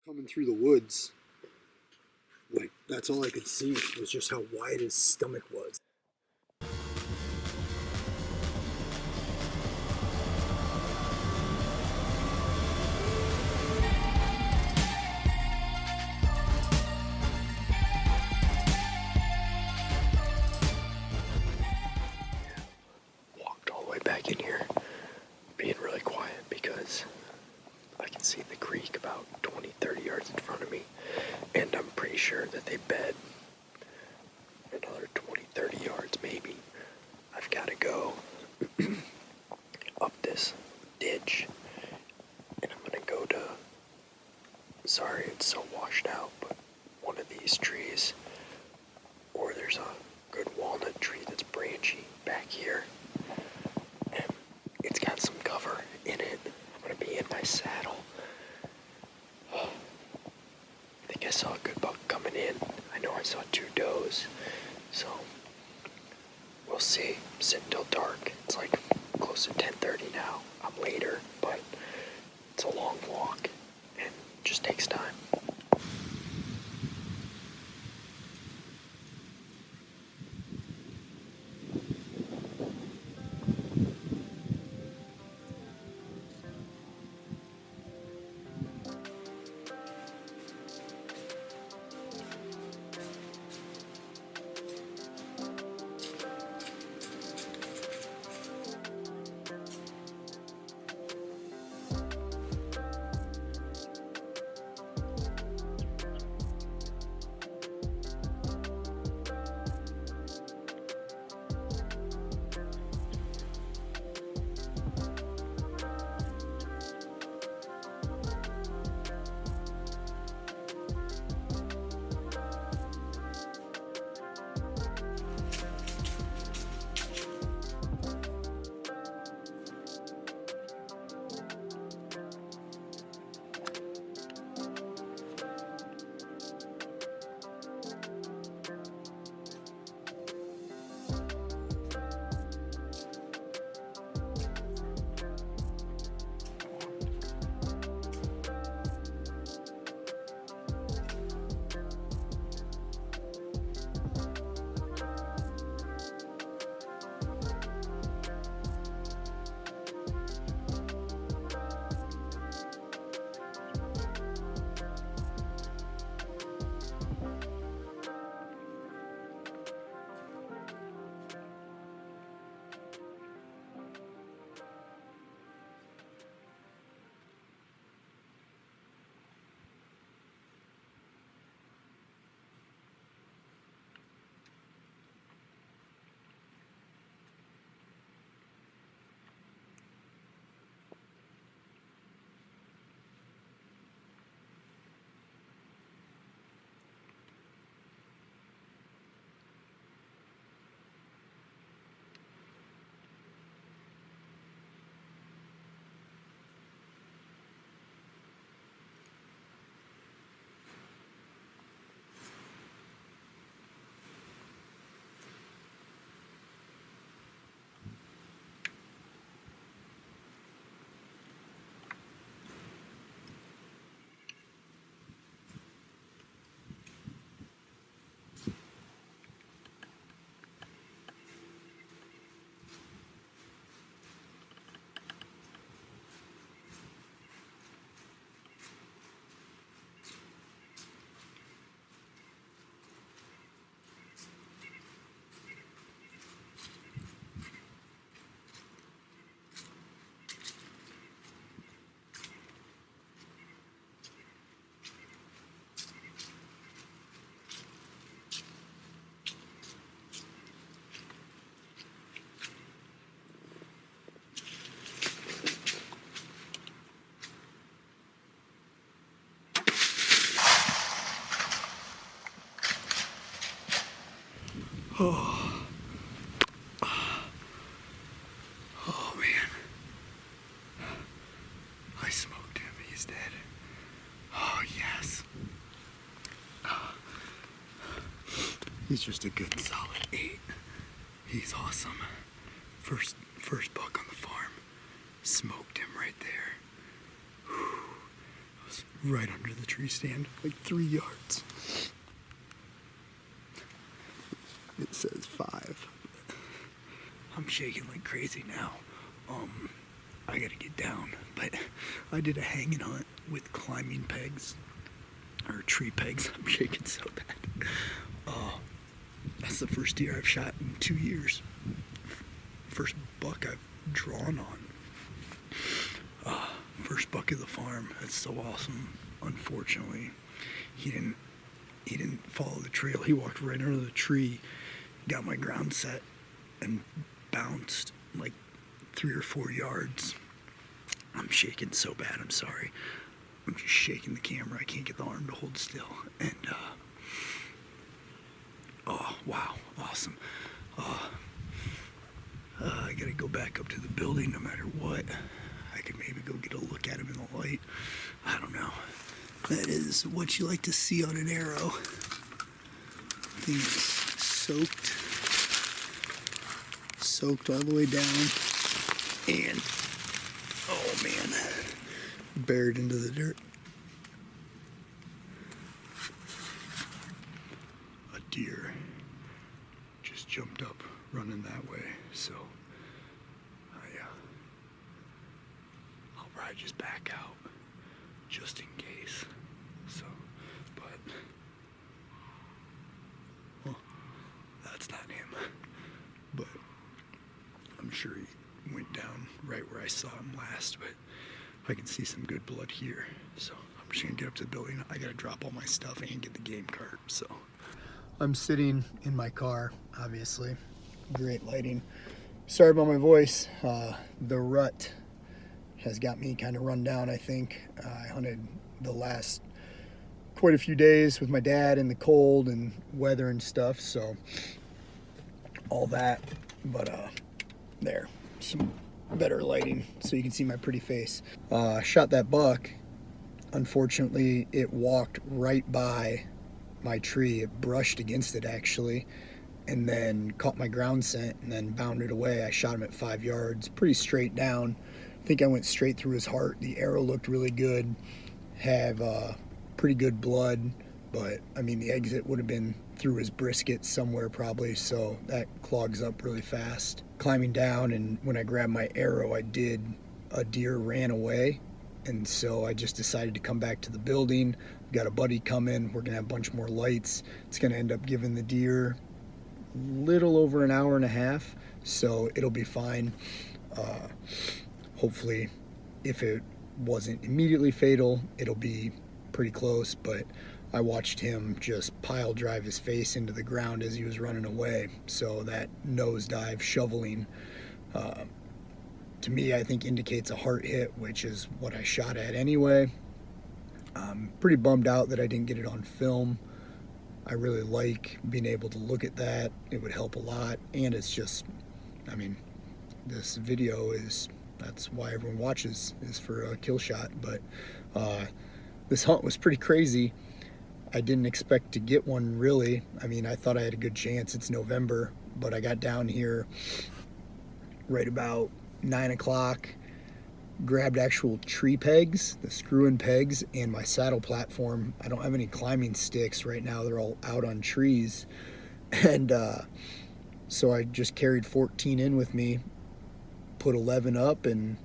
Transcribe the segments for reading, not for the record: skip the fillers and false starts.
coming through the woods, like that's all I could see was just how wide his stomach was. Walked all the way back in here, being really quiet because I can see the creek about 20-30 yards in front of me, and I'm pretty sure that they bed another 20-30 yards maybe. I've got to go up this ditch, and I'm gonna go to, sorry it's so washed out, but one of these trees, or there's a good walnut tree that's branchy back here, and it's got some cover in it. I'm gonna be in my saddle. I think I saw a good buck coming in. I know I saw 2 does, so we'll see. I'm sitting till dark. It's like close to 10:30 now. I'm later, but it's a long walk and just takes time. Oh man, I smoked him. He's dead. Oh yes. He's just a good solid 8. He's awesome. First buck on the farm. Smoked him right there. Whew. That was yards, right under the tree stand, like 3 yards. It says 5. I'm shaking like crazy now. I gotta get down, but I did a hanging hunt with climbing pegs, or tree pegs. I'm shaking so bad. That's the first deer I've shot in 2 years. First buck I've drawn on. First buck of the farm. That's so awesome. Unfortunately, he didn't follow the trail. He walked right under the tree, got my ground set, and bounced like 3 or 4 yards. I'm shaking so bad, I'm sorry. I'm just shaking the camera. I can't get the arm to hold still. And, oh, wow, awesome. I gotta go back up to the building no matter what. I could maybe go get a look at him in the light. I don't know. That is what you like to see on an arrow. Things soaked all the way down, and oh man, buried into the dirt. A deer just jumped up running that way, so I'll probably just back out just in case. So, but well, that's not him, but I'm sure he went down right where I saw him last, but I can see some good blood here. So I'm just gonna get up to the building. I gotta drop all my stuff and get the game cart. So I'm sitting in my car, obviously. Great lighting. Sorry about my voice. The rut has got me kind of run down, I think. I hunted the last quite a few days with my dad in the cold and weather and stuff, so all that, but there, some better lighting so you can see my pretty face. Shot that buck. Unfortunately, it walked right by my tree. It brushed against it actually, and then caught my ground scent and then bounded away. I shot him at 5 yards, pretty straight down. I think I went straight through his heart. The arrow looked really good, have pretty good blood, but I mean the exit would have been through his brisket somewhere probably, so that clogs up really fast. Climbing down, and when I grabbed my arrow, a deer ran away, and so I just decided to come back to the building. We've got a buddy coming, we're gonna have a bunch more lights. It's gonna end up giving the deer a little over an hour and a half, so it'll be fine. Hopefully, if it wasn't immediately fatal, it'll be pretty close, but I watched him just pile drive his face into the ground as he was running away. So that nosedive shoveling, to me, I think indicates a heart hit, which is what I shot at anyway. I'm pretty bummed out that I didn't get it on film. I really like being able to look at that. It would help a lot. And it's just, I mean, this video is, that's why everyone watches, is for a kill shot. But this hunt was pretty crazy. I didn't expect to get one really. I mean, I thought I had a good chance. It's November, but I got down here right about 9 o'clock, grabbed actual tree pegs, the screw-in pegs, and my saddle platform. I don't have any climbing sticks right now. They're all out on trees. And so I just carried 14 in with me, put 11 up, and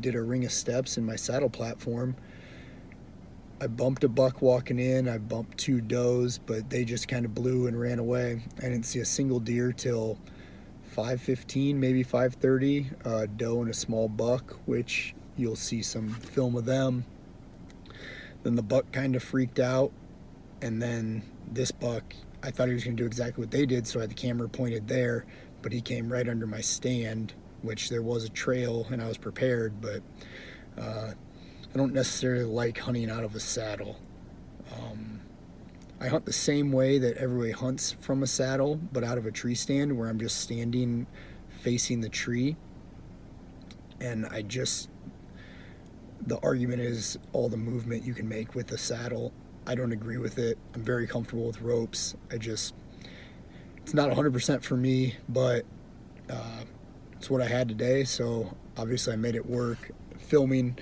did a ring of steps in my saddle platform. I bumped a buck walking in, I bumped 2 does, but they just kind of blew and ran away. I didn't see a single deer till 5:15, maybe 5:30, a doe and a small buck, which you'll see some film of them. Then the buck kind of freaked out, and then this buck, I thought he was gonna do exactly what they did, so I had the camera pointed there, but he came right under my stand, which there was a trail and I was prepared, but I don't necessarily like hunting out of a saddle. I hunt the same way that everybody hunts from a saddle, but out of a tree stand where I'm just standing facing the tree. And the argument is all the movement you can make with the saddle. I don't agree with it. I'm very comfortable with ropes. It's not 100% for me, but it's what I had today, so obviously I made it work. Filming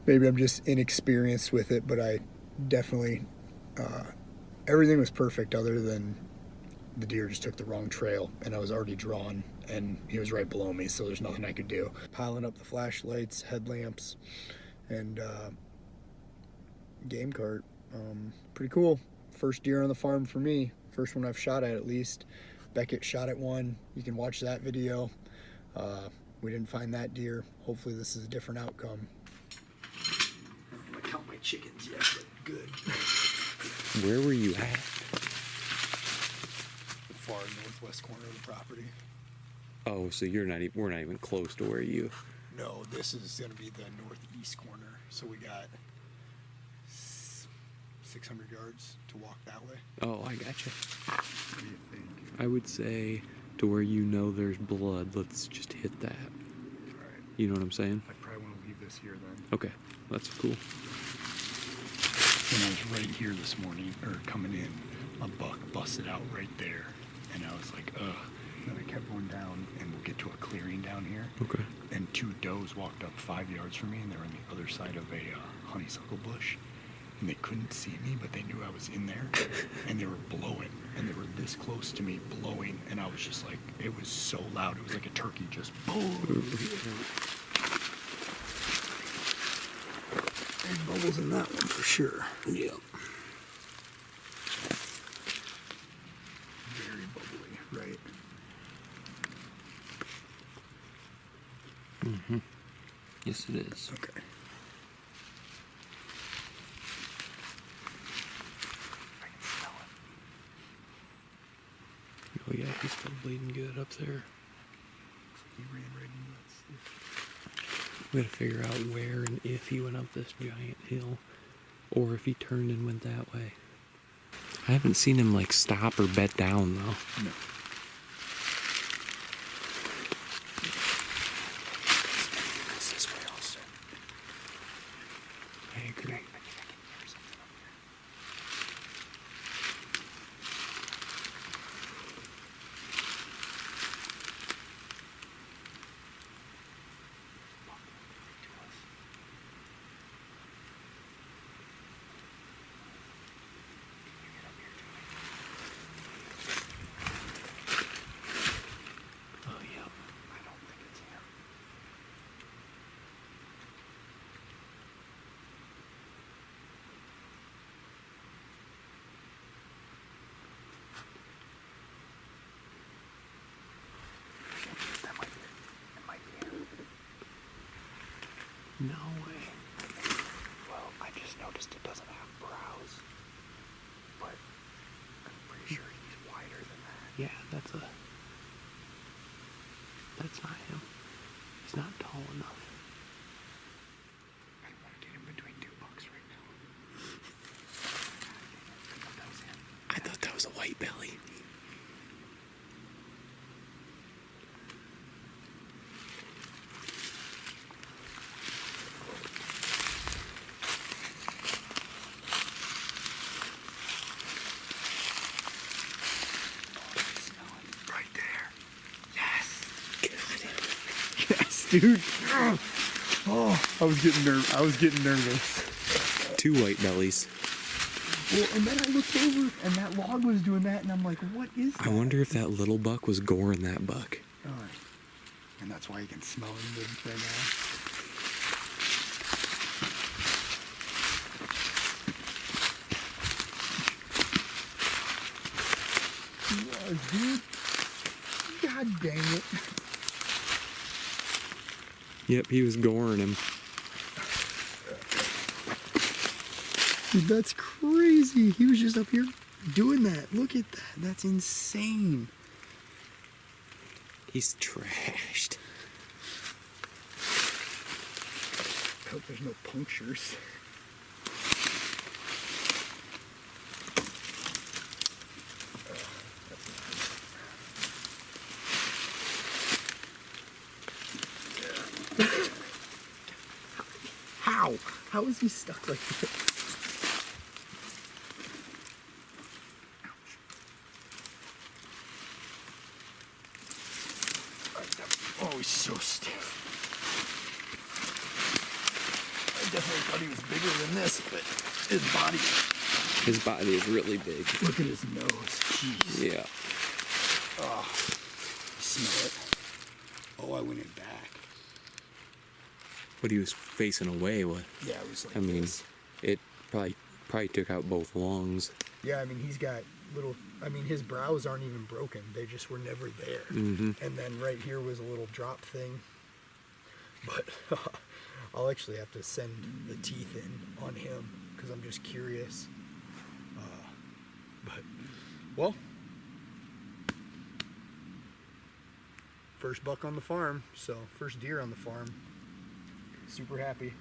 maybe I'm just inexperienced with it, but I definitely, everything was perfect other than the deer just took the wrong trail, and I was already drawn, and he was right below me, so there's nothing I could do. Piling up the flashlights, headlamps, and game cart. Pretty cool. First deer on the farm for me. First one I've shot at least. Beckett shot at one. You can watch that video. We didn't find that deer. Hopefully this is a different outcome. I don't want to count my chickens yet, but good. Where were you at? The far northwest corner of the property. Oh, so we're not even close to where you... No, this is going to be the northeast corner. So we got 600 yards to walk that way. Oh, I gotcha. What do you think? I would say to where you know there's blood, let's just hit that. All right. You know what I'm saying? I probably want to leave this here then. Okay, that's cool. When I was right here this morning, or coming in, a buck busted out right there. And I was like, ugh. And then I kept going down, and we'll get to a clearing down here. Okay. And 2 does walked up 5 yards from me, and they were on the other side of a honeysuckle bush. And they couldn't see me, but they knew I was in there. And they were blowing. And they were this close to me, blowing. And I was just like, it was so loud. It was like a turkey just boom. There's bubbles in that one for sure. Yeah. Very bubbly, right? Mm-hmm. Yes, it is. Okay. I can smell it. Oh yeah, he's still bleeding good up there. He ran right into that stick. We gotta figure out where and if he went up this giant hill, or if he turned and went that way. I haven't seen him like stop or bed down though. No. It's this way also. I agree. I think I can hear something up here. Oh yeah. I don't think it's him. That might be it. It might be him. No way. Well, I just noticed it doesn't have brows. But I'm pretty sure he's wider than that. Yeah, that's not him. He's not tall enough. I don't want to get in between 2 bucks right now. I thought that was him. I thought that was a white belly. Right there. Yes. Yes, Dude. Oh, I was getting nervous. 2 white bellies. Well, and then I looked over, and that log was doing that, and I'm like, what is that? I wonder if that little buck was goring that buck. Oh, and that's why you can smell it right now. He was, dude. God dang it. Yep, he was goring him. Dude, that's crazy. He was just up here doing that. Look at that. That's insane. He's trashed. I hope there's no punctures. How? How is he stuck like this? Oh, he's so stiff. I definitely thought he was bigger than this, but His body is really big. look at his nose. Jeez. Yeah. Oh, smell it. Oh, I went in back. But he was facing away. What? Yeah, it was like I mean, this. it probably took out both lungs. Yeah, I mean, he's got little, I mean, his brows aren't even broken. They just were never there. Mm-hmm. And then right here was a little drop thing. But I'll actually have to send the teeth in on him because I'm just curious. But, well, first buck on the farm, so first deer on the farm. Super happy.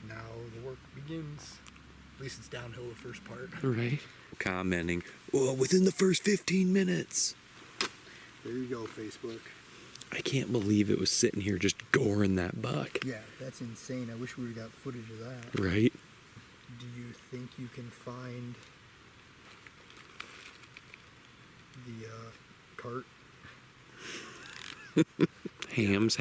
Now the work begins. At least it's downhill the first part. Right. Commenting, well, within the first 15 minutes. There you go, Facebook. I can't believe it was sitting here just goring that buck. Yeah, that's insane. I wish we would have got footage of that. Right? Do you think you can find the cart? Hams.